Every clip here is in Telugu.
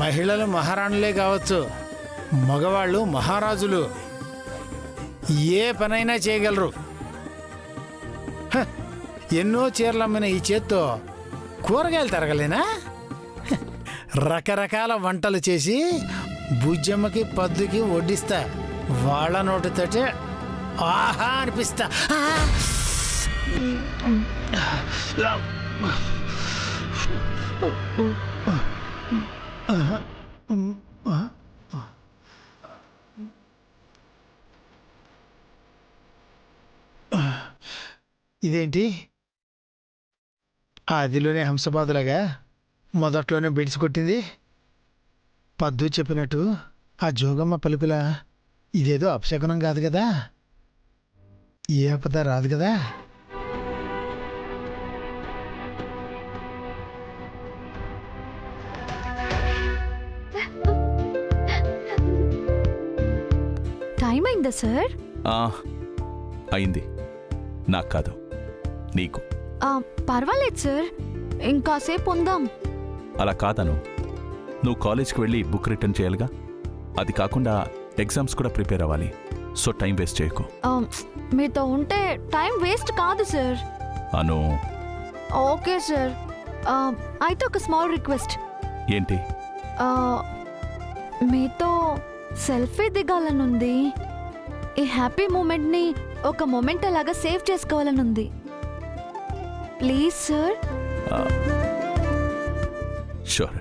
మహిళలు మహారాణులే కావచ్చు, మగవాళ్ళు మహారాజులు. ఏ పనైనా చేయగలరు. హ, ఎన్నో చీరలు అమ్మిన ఈ చేత్తో కూరగాయలు తరగలేనా? హ, రకరకాల వంటలు చేసి బుజ్జమ్మకి పద్దుకి వడ్డిస్తా. వాళ్ళ నోటితోటే ఆహా అనిపిస్తా. ఇదేంటి ఆదిలోనే హంసబాదులాగా మొదట్లోనే బెడిసి కొట్టింది? పద్దు చెప్పినట్టు ఆ జోగమ్మ పలుకుల ఇదేదో అపశకునం కాదు కదా, ఏ ఆపద రాదు కదా. టైం అయిందా సార్? అయింది. నాకు కాదు, నీకు. పర్వాలేదు సార్, ఇంకాసేపు ఉందాం. అలా కాదను. నువ్వు కాలేజ్కి వెళ్ళి బుక్ రిటర్న్ చేయాలిగా. అది కాకుండా ఎగ్జామ్స్ కూడా ప్రిపేర్ అవ్వాలి. సో టైం వేస్ట్ చేయకు. మీతో ఉంటే టైం వేస్ట్ కాదు సార్. అను. Okay sir. అయితే ఒక స్మాల్ రిక్వెస్ట్. ఏంటి? మీతో సెల్ఫీ దిగాలనుంది. ఈ హ్యాపీ మూమెంట్ని ఒక మూమెంట్ అలాగా సేవ్ చేసుకోవాలనుంది. Please sir. షూర్.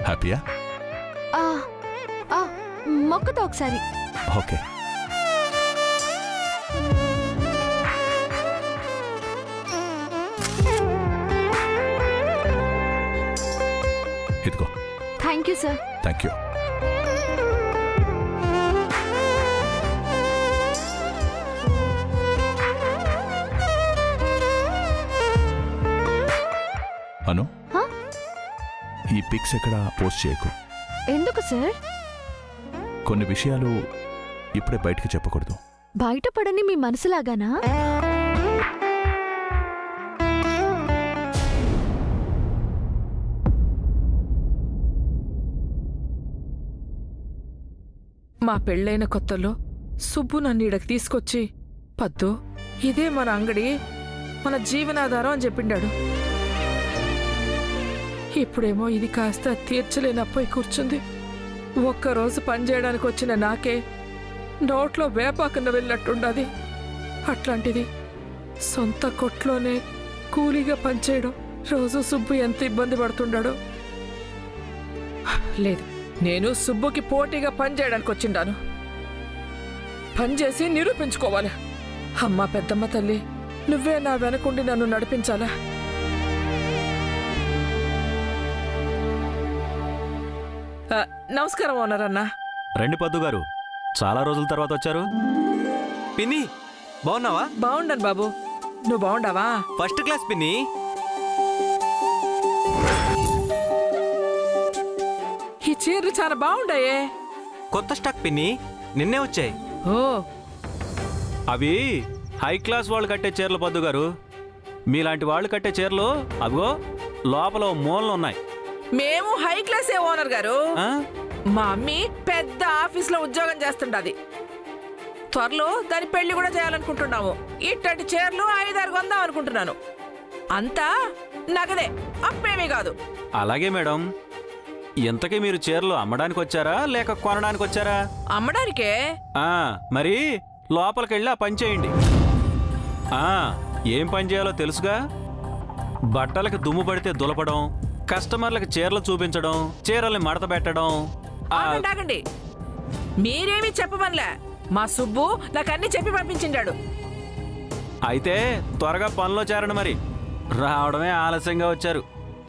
హ్యాపీయా? మొక్కతో ఒకసారి. ఓకే. ఇదిగో. Thank you sir. Thank you. Anu, ఈ పిక్స్ ఎక్కడ పోస్ట్ చేయకు. ఎందుకు సార్? కొన్ని విషయాలు ఇప్పుడే బయటకు చెప్పకూడదు. బయటపడని మీ మనసులాగానా? మా పెళ్ళైన కొత్తలో సుబ్బు నన్ను ఈడకి తీసుకొచ్చి, పద్దు ఇదే మన అంగడి, మన జీవనాధారం అని చెప్పిండాడు. ఇప్పుడేమో ఇది కాస్త తీర్చలేనపోయి కూర్చుంది. ఒక్కరోజు పనిచేయడానికి వచ్చిన నాకే నోట్లో వేపాకన్న వెళ్ళినట్టుండది. అట్లాంటిది సొంత కొట్లోనే కూలీగా పనిచేయడం రోజు సుబ్బు ఎంత ఇబ్బంది పడుతుండాడో. లేదు, నేను సుబ్బుకి పోటీగా పనిచేయడానికి వచ్చిండాను. పనిచేసి నిరూపించుకోవాలి. అమ్మా పెద్దమ్మ తల్లి, నువ్వే నా వెనకుండి నన్ను నడిపించాలా? నమస్కారం ఓనర్ అన్న. రండి పద్దు గారు, చాలా రోజుల తర్వాత వచ్చారు. పిన్ని బాగున్నావా? బాగుండను బాబు, నువ్వు బాగుండావా? ఫస్ట్ క్లాస్ పిన్ని. ఈ చీరలు చాలా బాగుండాయే. కొత్త స్టాక్ పిన్ని, నిన్నే వచ్చాయి. ఓ, అవి హై క్లాస్ వాళ్ళు కట్టే చీరలు పద్దు గారు. మీలాంటి వాళ్ళు కట్టే చీరలు అవిగో లోపల మూలలు ఉన్నాయి. మేము హై క్లాసే ఓనర్ గారు. మా అమ్మి పెద్ద ఆఫీస్లో ఉద్యోగం చేస్తుండది. త్వరలో దాని పెళ్లి కూడా చేయాలనుకుంటున్నాము. ఇట్లాంటి చీరలు 5-6 కొందాం అనుకుంటున్నాను. అంతా నగదే, అప్పేమీ కాదు. అలాగే మేడం. ఇంతకీ మీరు చీరలు అమ్మడానికి వచ్చారా లేక కొనడానికి వచ్చారా? అమ్మడానికే. మరి లోపలికెళ్ళి ఆ పని చేయండి. ఏం పని చేయాలో తెలుసుగా. బట్టలకు దుమ్ము పడితే దులపడం, కస్టమర్లకు చీరలు చూపించడం, చీరల్ని మడత పెట్టడం. ఆగండి, మీరేమీ చెప్పమనిలే. మా సుబ్బు నాకు అన్ని చెప్పి పంపించిండాడు. అయితే త్వరగా పనిలో చేరండి. మరి రావడమే ఆలస్యంగా వచ్చారు.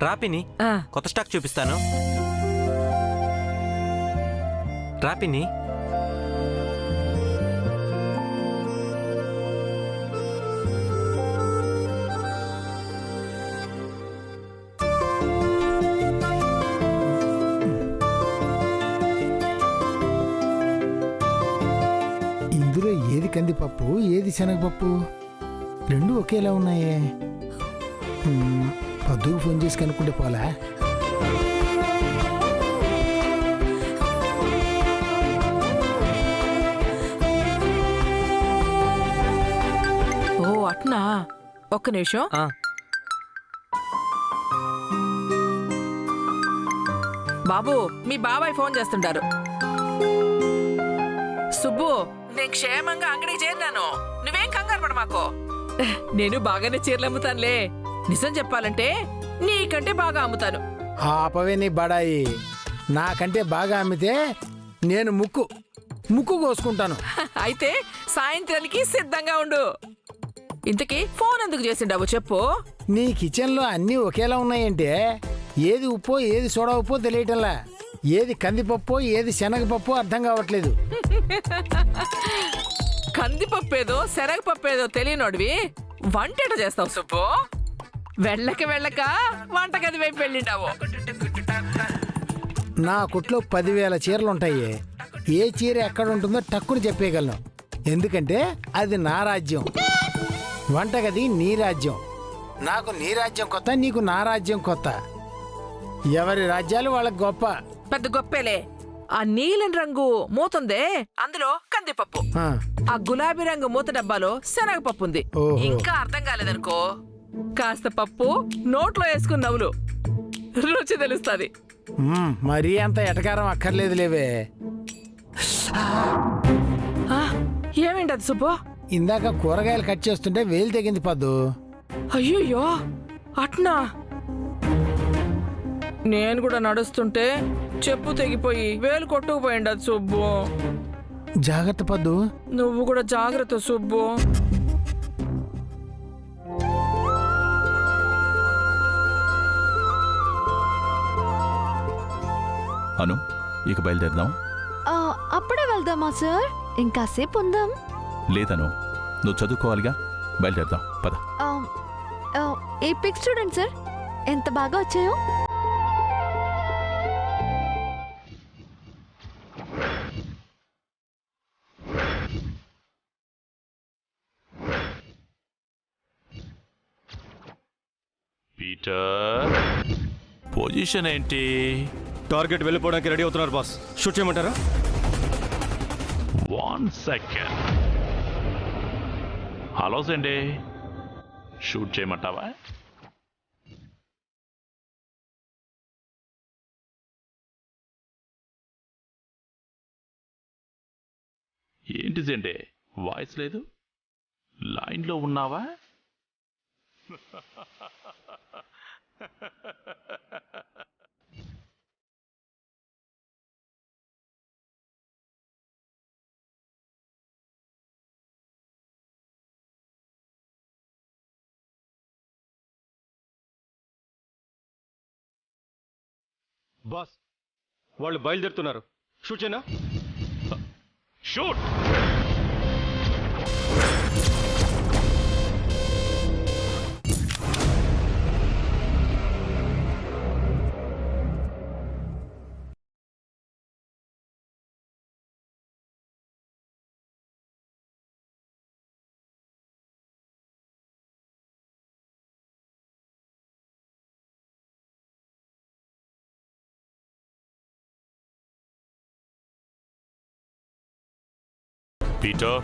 రాపిని కొత్త స్టాక్ చూపిస్తాను. రాపిని ఇందులో ఏది కందిపప్పు ఏది శనగపప్పు? రెండు ఒకేలా ఉన్నాయే. పద్దుకు ఫోన్ చేసి కనుక్కుంటే పోలా? ఓ అట్నా, ఒక్క నిమిషం. బాబు, మీ బాబాయ్ ఫోన్ చేస్తుంటారు. సుబ్బు, నేను క్షేమంగా అంగడికి చేరినాను. నువ్వేం కంగారు పడ మాకు. నేను బాగానే చీరలు అమ్ముతానులే. నిజం చెప్పాలంటే నీకంటే బాగా అమ్ముతాను. ఆపవే నీ బడాయి. నాకంటే బాగా అమ్మితే నేను ముక్కు కోసుకుంటాను. అయితే సాయంత్రానికి సిద్ధంగా ఉండు. ఇంతకీ ఫోన్ ఎందుకు చేసిండావు చెప్పు. నీ కిచెన్లో అన్నీ ఒకేలా ఉన్నాయంటే ఏది ఉప్పో ఏది సోడా ఉప్పో తెలియటంలా. ఏది కందిపప్పో ఏది శనగపప్పో అర్థం కావట్లేదు. కందిపప్పేదో శనగపప్పేదో తెలియనోడివి వంటేట చేస్తావు సుబ్బు. వెళ్ళక వంటగది వైపు వెళ్ళిండావు. నా కొట్లో 10,000 చీరలుంటాయి. ఏ చీర ఎక్కడ ఉంటుందో టక్కుని చెప్పేయగలను. ఎందుకంటే అది నా రాజ్యం. వంటగది నీ రాజ్యం. నాకు నీ రాజ్యం కొత్త, నీకు నా రాజ్యం కొత్త. ఎవరి రాజ్యాలు వాళ్ళకి గొప్ప. పెద్ద గొప్పేలే. ఆ నీలం రంగు మూతుందే, అందులో కందిపప్పు. ఆ గులాబీ రంగు మూత డబ్బాలో శనగపప్పు ఉంది. ఇంకా అర్థం కాలేదనుకో, కాస్త పప్పు నోట్లో వేసుకుని నవ్వులు, రుచి తెలుస్తుంది. మరీ అంత ఎటకారం అక్కర్లేదు లేవే. ఏమేంటది సుబ్బు? ఇందాక కూరగాయలు కట్ చేస్తుంటే వేలు తెగింది పద్దు. అయ్యో అట్నా? నేను కూడా నడుస్తుంటే చెప్పు తెగిపోయి వేలు కొట్టుకుపోయిండదు సుబ్బు. జాగ్రత్త పద్దు. నువ్వు కూడా జాగ్రత్త సుబ్బు. అను, ఇక బయలుదేరదాం. అప్పుడే వెళ్దామా సార్? ఇంకాసేపు ఉందాం. లేదను, నువ్వు చదువుకోవాలిగా. బయలుదేరదాం, పద. ఏ పిక్ స్టూడెంట్ సార్, ఎంత బాగా వచ్చాయో. పీటర్, పొజిషన్ ఏంటి? టార్గెట్ వెళ్ళిపోవడానికి రెడీ అవుతున్నారు బాస్. షూట్ చేయమంటారా? 1 సెకండ్. హలో సండే, షూట్ చేయమంటావా? ఏంటి సండే, వాయిస్ లేదు? లైన్లో ఉన్నావా? బాస్, వాళ్ళు బయలుదేరుతున్నారు. షూట్ చేయనా? Shoot. Peter,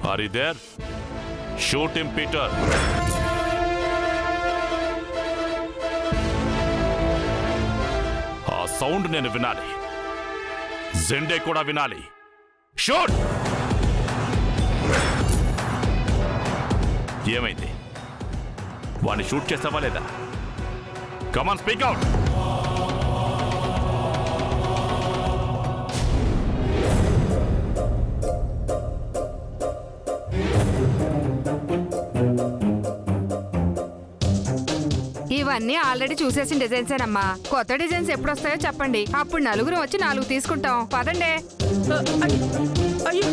are you there? Shoot him, Peter. ఆ సౌండ్ నేను వినాలి, జెండే కూడా వినాలి. షూట్! ఏమైంది? వాడిని షూట్ చేస్తావా లేదా? కమాన్, స్పీక్ అవుట్. ఇవన్నీ ఆల్రెడీ చూసేసిన డిజైన్సేనమ్మా. కొత్త డిజైన్స్ ఎప్పుడు వస్తాయో చెప్పండి, అప్పుడు నలుగురు వచ్చి 4 తీసుకుంటాం. పదండి. అయ్యో,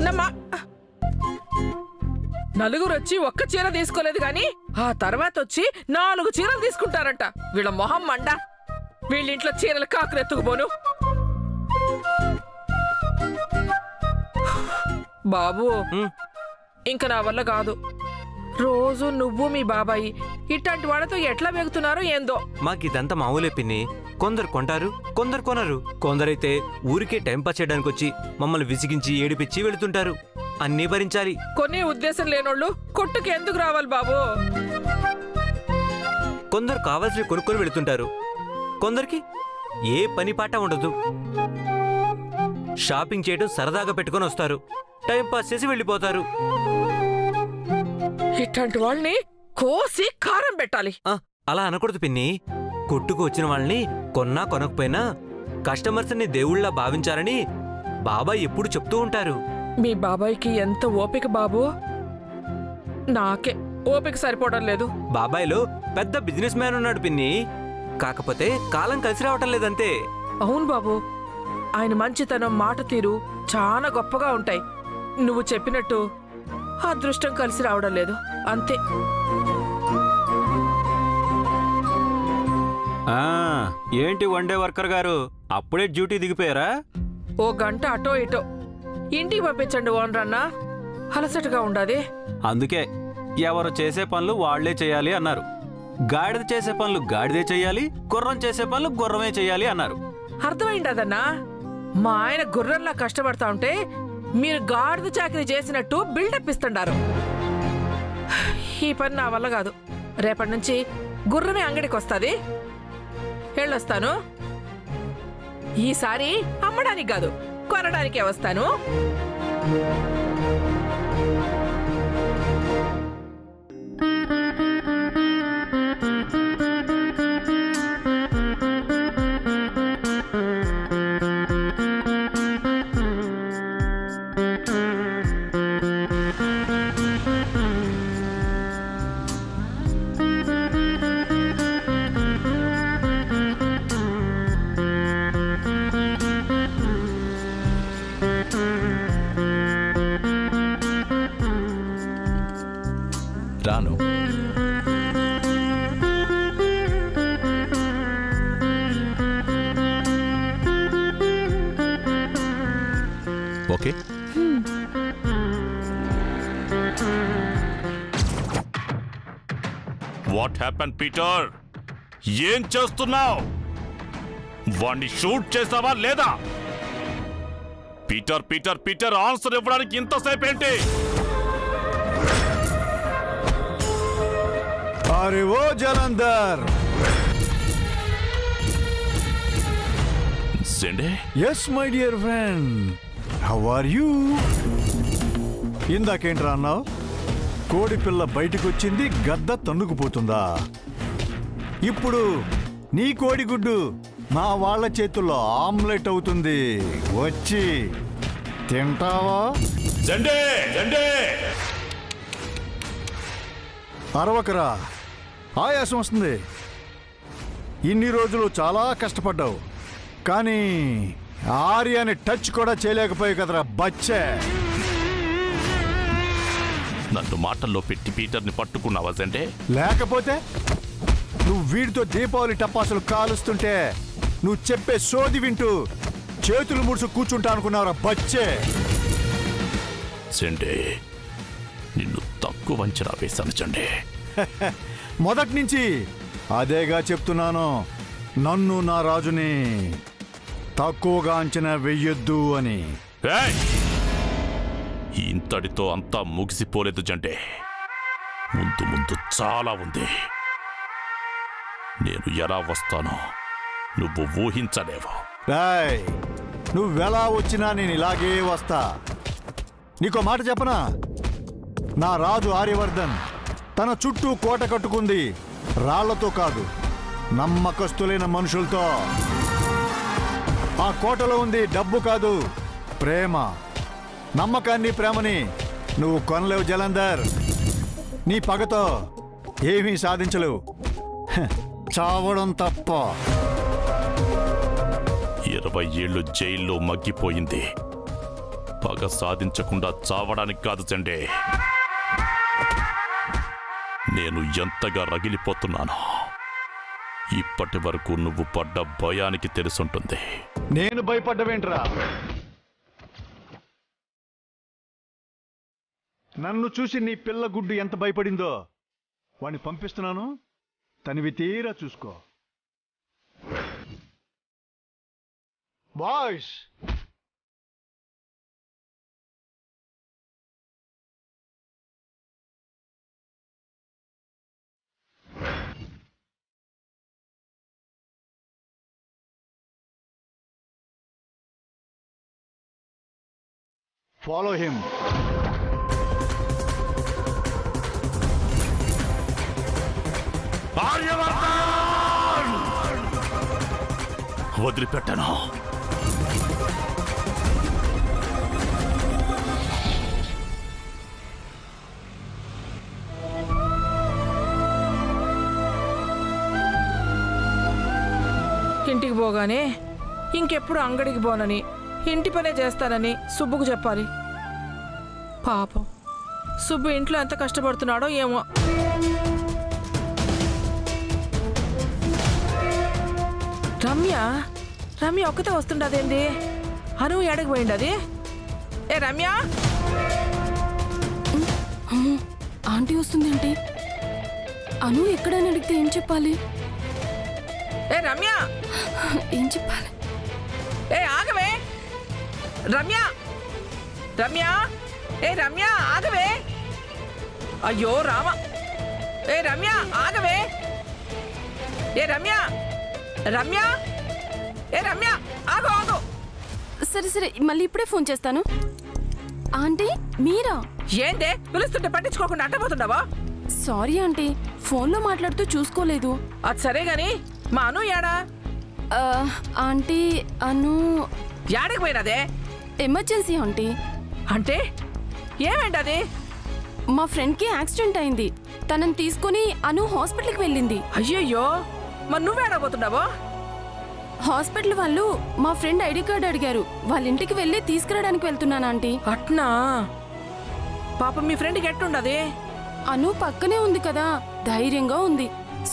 నమ్మా, నలుగురు వచ్చి ఒక్క చీర తీసుకోలేదు గాని ఆ తర్వాత వచ్చి 4 చీరలు తీసుకుంటారంట. వీళ్ళ మొహం మండ. వీళ్ళింట్లో చీరలు కాకురెత్తుకుపోను. బాబు, ఇంక నా వల్ల కాదు. రోజు నువ్వు మీ బాబాయి ఇట్లాంటి వాళ్ళతో ఎట్లా వేగుతున్నారో ఏందో. మాకిదంతా మామూలే పిన్ని. కొందరు కొంటారు, కొందరు కొనరు. కొందరైతే ఊరికే టైంపాస్ చేయడానికి వచ్చి మమ్మల్ని విసిగించి ఏడిపించి వెళుతుంటారు. అన్నీ భరించాలి. కొనే ఉద్దేశం లేనోళ్ళు కొట్టుకి ఎందుకు రావాలి బాబు? కొందరు కావాల్సి కొనుక్కొని వెళుతుంటారు, కొందరికి ఏ పని పాట ఉండదు. షాపింగ్ చేయడం సరదాగా పెట్టుకొని వస్తారు, టైంపాస్ చేసి వెళ్ళిపోతారు. ఇట్లాంటి వాళ్ళని కోసి కారం పెట్టాలి. అలా అనకూడదు పిన్ని. కొట్టుకు వచ్చిన వాళ్ళని కొన్నా కొనకపోయినా కస్టమర్స్ ని దేవుళ్ళ భావించాలని బాబాయ్ ఎప్పుడు చెప్తూ ఉంటారు. మీ బాబాయ్కి ఎంత ఓపిక బాబు. నాకే ఓపిక సరిపోవడం లేదు. బాబాయ్లో పెద్ద బిజినెస్ మ్యాన్ ఉన్నాడు పిన్ని. కాకపోతే కాలం కలిసి రావటం లేదంతే. అవును బాబు, ఆయన మంచితనం, మాట తీరు చాలా గొప్పగా ఉంటాయి. నువ్వు చెప్పినట్టు అదృష్టం కలిసి రావడం లేదు అంతే. ఏంటి వన్డే వర్కర్ గారు, అప్పుడే డ్యూటీ దిగిపోయారా? ఓ గంట అటో ఇటో ఇంటికి పంపించండి ఓనర్ అన్న. అలసటగా ఉండాది. అందుకే ఎవరు చేసే పనులు వాళ్లే చేయాలి అన్నారు. గాడిద చేసే పనులు గాడిదే చెయ్యాలి, గుర్రం చేసే పనులు గుర్రమే చెయ్యాలి అన్నారు. అర్థమైందన్నా. మా ఆయన గుర్రంలా కష్టపడతా ఉంటే మీరు గాడిద చాకరీ చేసినట్టు బిల్డప్ ఇస్తుండారు. ఈ పని నా వల్ల కాదు. రేపటి నుంచి గుర్రమే అంగడికి వస్తుంది. వెళ్ళొస్తాను. ఈసారి అమ్మడానికి కాదు, కొనడానికే వస్తాను. రాను. Okay, what happen Peter? ఏం చేస్తున్నావు? వాణ్ణి షూట్ చేసావా లేదా? పీటర్ పీటర్ పీటర్, ఆన్సర్ ఇవ్వడానికి ఇంతసేపు ఏంటి? अरे वो Jalandhar. Zende? Yes, my dear friend. How are you? ఇందాకేంట్రా అన్నావు? కోడి పిల్ల బయటకొచ్చింది, గద్ద తన్నుకుపోతుందా? ఇప్పుడు నీ కోడిగుడ్డు మా వాళ్ళ చేతుల్లో ఆమ్లెట్ అవుతుంది. వచ్చి తింటావా? జెండే జెండే, అరవకరా, ఆయాసం వస్తుంది. ఇన్ని రోజులు చాలా కష్టపడ్డావు, కానీ ఆర్యాని టచ్ కూడా చేయలేకపోయావు కదరా బచ్చే. నన్ను మాటల్లో పెట్టి పీటర్ని పట్టుకున్నావా జెండే? లేకపోతే నువ్వు వీడితో దీపావళి టపాసులు కాలుస్తుంటే నువ్వు చెప్పే సోది వింటూ చేతులు ముడుచు కూర్చుంటా అనుకున్నావురా బచ్చే. జెండే, నిన్ను తక్కువ అంచనా వేశాను జెండే. మొదటి నుంచి అదేగా చెప్తున్నాను, నన్ను నా రాజుని తక్కువగా అంచనా వెయ్యొద్దు అని. ఏయ్! ఇంతటితో అంతా ముగిసిపోలేదు జంటే. ముందు ముందు చాలా ఉంది. నేను ఎలా వస్తానో నువ్వు ఊహించలేవు. రాయ్, నువ్వెలా వచ్చినా నేను ఇలాగే వస్తా. నీకో మాట చెప్పనా? నా రాజు ఆర్యవర్ధన్ తన చుట్టూ కోట కట్టుకుంది రాళ్లతో కాదు, నమ్మకస్తులైన మనుషులతో. ఆ కోటలో ఉంది డబ్బు కాదు, ప్రేమ. నమ్మకాన్ని, ప్రేమని నువ్వు కొనలేవు జలంధర్. నీ పగతో ఏమీ సాధించలేవు, చావడం తప్ప. 20 ఏళ్ళు జైల్లో మగ్గిపోయింది పగ సాధించకుండా చావడానికి కాదు చండే. నేను ఎంతగా రగిలిపోతున్నానో ఇప్పటి వరకు నువ్వు పడ్డ భయానికి తెలుసుంటుంది. నేను భయపడ్డవేంట్రా? నన్ను చూసి నీ పిల్ల గుడ్డు ఎంత భయపడిందో వాణ్ణి పంపిస్తున్నాను, తనివి తీరా చూసుకో. Boys, follow him. వదిలిపెట్టను. ఇంటికి పోగానే ఇంకెప్పుడు అంగడికి పోనని, ఇంటి పనే చేస్తానని సుబ్బుకు చెప్పాలి. పాపం సుబ్బు ఇంట్లో ఎంత కష్టపడుతున్నాడో ఏమో. రమ్య రమ్య ఒక్కతే వస్తుండదేంది? అను ఎడకి పోయిండది? ఏ రమ్య! ఆంటీ వస్తుందేంటి? అను ఎక్కడని అడిగితే ఏం చెప్పాలి? ఏ రమ్య! ఏం చెప్పాలి? ఏ ఆగవే రమ్య! రమ్య! ఏ రమ్య ఆగవే! అయ్యో రామ! ఏ రమ్య ఆగవే! ఏ రమ్య! రమ్య! ఏ రమ్య ఆగు ఆగు! సరే సరే, మళ్ళీ ఇప్పుడే ఫోన్ చేస్తాను. ఆంటీ మీరా? ఏందే పిలుస్తుంటే పట్టించుకోకుండా అట్టపోతుండవా? సారీ ఆంటీ, ఫోన్లో మాట్లాడుతూ చూసుకోలేదు. అది సరే గాని మా అను యాడా? ఆంటీ అను యాడకి పోయినదే? Emergency aunty. అంటే ఏమేంటది? మా ఫ్రెండ్కి యాక్సిడెంట్ అయింది, తనని తీసుకొని అను హాస్పిటల్కి వెళ్ళింది. అయ్యయ్యో, మరి నువ్వేడబోతున్నావో? హాస్పిటల్ వాళ్ళు మా ఫ్రెండ్ ఐడి కార్డ్ అడిగారు, వాళ్ళ ఇంటికి వెళ్ళి తీసుకురావడానికి వెళ్తున్నాను ఆంటీ. అట్నా? పాపం మీ ఫ్రెండ్కి ఎట్టుండది? అను పక్కనే ఉంది కదా, ధైర్యంగా ఉంది.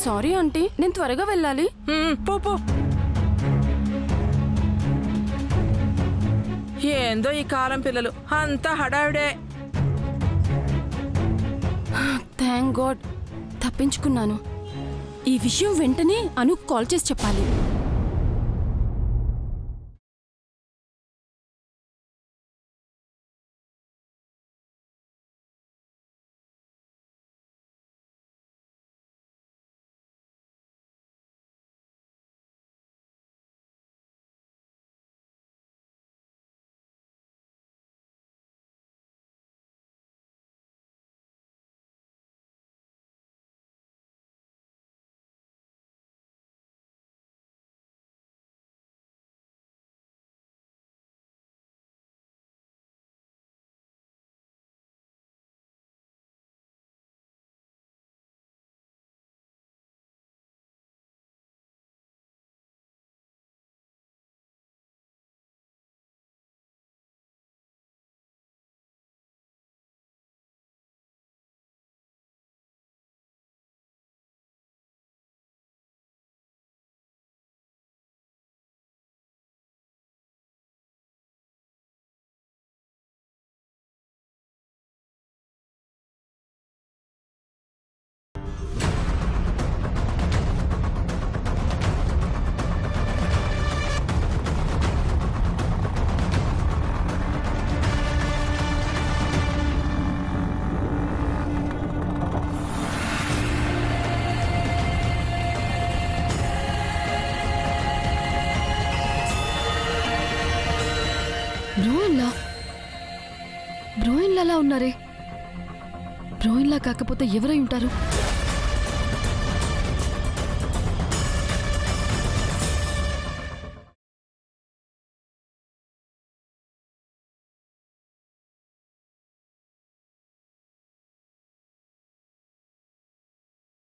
సారీ ఆంటీ, నేను త్వరగా వెళ్ళాలి. పో పో. ఏందో ఈ కాలం పిల్లలు అంతా హడావిడే. Thank God, తప్పించుకున్నాను. ఈ విషయం వెంటనే అనుకు కాల్ చేసి చెప్పాలి. బ్రోయిన్లా ఉన్నారే బ్రోయిన్లా కాకపోతే ఎవరై ఉంటారు?